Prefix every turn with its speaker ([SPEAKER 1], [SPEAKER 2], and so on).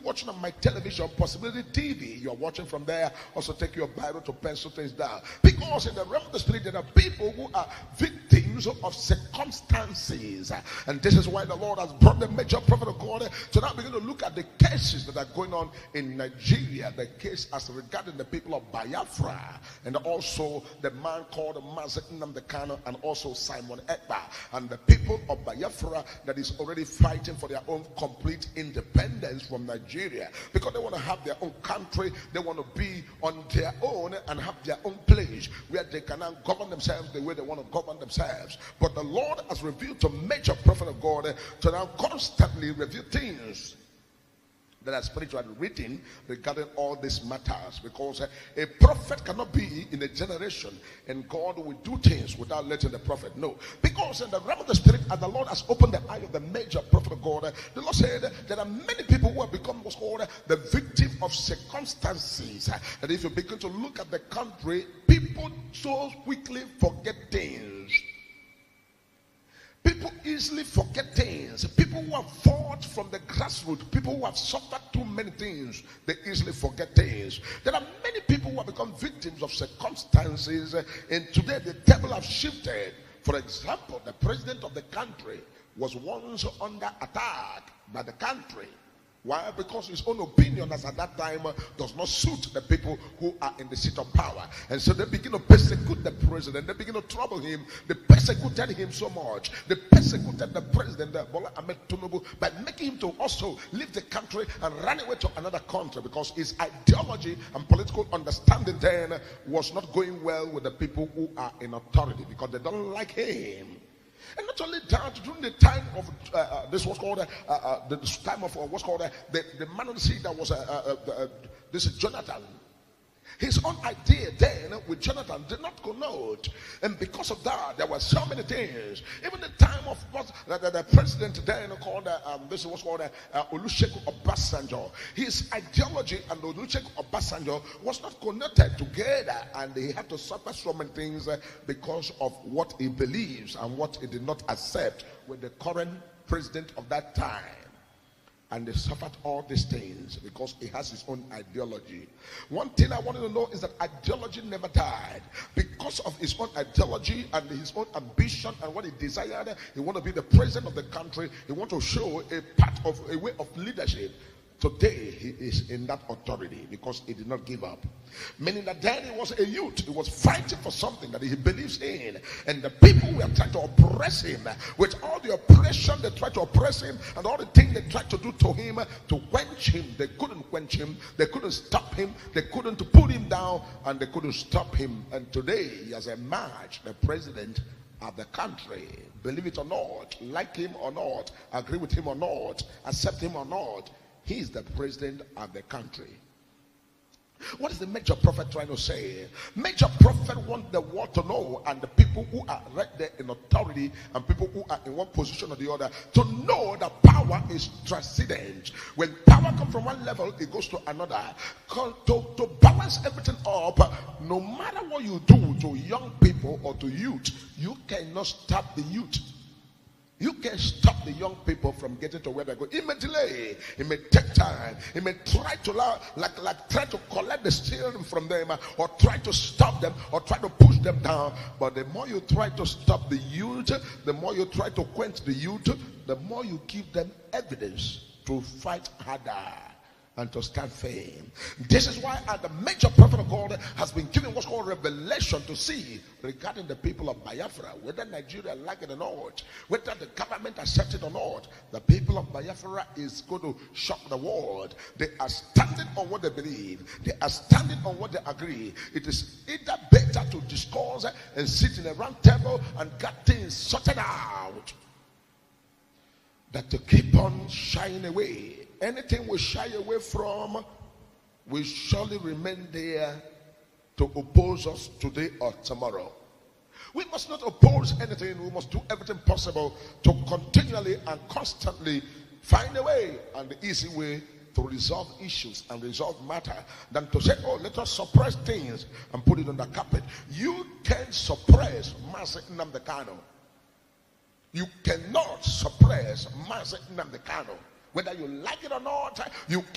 [SPEAKER 1] watching on my television, Possibility TV, you are watching from there. Also take your Bible to pencil things down. Because in the realm of the spirit, there are people who are victims of circumstances. And this is why the Lord has brought the major prophet of God to now begin to look at the cases that are going on in Nigeria. The case as regarding the people of Biafra, and also the man called Kanu, and also Simon Ekpa, and the people of Biafra that is already fighting for their own complete independence from Nigeria, because they want to have their own country. They want to be on their own and have their own place where they can now govern themselves the way they want to govern themselves. But the Lord has revealed to major prophet of God to now constantly review things that are spiritually written regarding all these matters, because a prophet cannot be in a generation and God will do things without letting the prophet know. Because in the realm of the spirit, as the Lord has opened the eye of the major prophet of God, the Lord said there are many people who have become what's called the victim of circumstances. And if you begin to look at the country, people so quickly forget things. People easily forget things. People who have fought from the grassroots, people who have suffered too many things, they easily forget things. There are many people who have become victims of circumstances, and today the devil has shifted. For example, the president of the country was once under attack by the country. Why? Because his own opinion as at that time does not suit the people who are in the seat of power. And so they begin to persecute the president. They begin to trouble him. They persecuted him so much. They persecuted the president, Bola Ahmed Tinubu, by making him to also leave the country and run away to another country, because his ideology and political understanding then was not going well with the people who are in authority, because they don't like him. And not only that, during the time of this was called the time of what's called the man on the sea that was this is Jonathan. His own idea then with Jonathan did not connote, and because of that, there were so many things. Even the time of what the president then called this was called Olusegun Obasanjo. His ideology and Olusegun Obasanjo was not connected together, and he had to suffer so many things because of what he believes and what he did not accept with the current president of that time. And they suffered all these things because he has his own ideology. One thing I wanted to know is that ideology never died. Because of his own ideology and his own ambition and what he desired, he wanted to be the president of the country. He wanted to show a part of a way of leadership. Today he is in that authority because he did not give up. Meaning that then he was a youth. He was fighting for something that he believes in. And the people were trying to oppress him. With all the oppression, they tried to oppress him. And all the things they tried to do to him, to quench him, they couldn't quench him. They couldn't stop him. They couldn't put him down. And they couldn't stop him. And today he has emerged the president of the country. Believe it or not, like him or not, agree with him or not, accept him or not, he is the president of the country. What is the major prophet trying to say? Major prophet wants the world to know, and the people who are right there in authority and people who are in one position or the other, to know that power is transcendent. When power comes from one level, it goes to another. To balance everything up, no matter what you do to young people or to youth, you cannot stop the youth. You can stop the young people from getting to where they go. It may delay. It may take time. It may try to try to collect the steering from them, or try to stop them, or try to push them down. But the more you try to stop the youth, the more you try to quench the youth, the more you give them evidence to fight harder and to stand firm. This is why the major prophet of God has been given what's called revelation to see regarding the people of Biafra, whether Nigeria like it or not, whether the government accepts it or not. The people of Biafra is going to shock the world. They are standing on what they believe. They are standing on what they agree. It is either better to discuss and sit in a round table and get things sorted out than to keep on shying away. Anything we shy away from will surely remain there to oppose us today or tomorrow. We must not oppose anything. We must do everything possible to continually and constantly find a way, and the easy way to resolve issues and resolve matter, than to say, oh, let us suppress things and put it on the carpet. You can suppress Mazi Nnamdi Kanu. You cannot suppress Mazi Nnamdi Kanu. Whether you like it or not, you can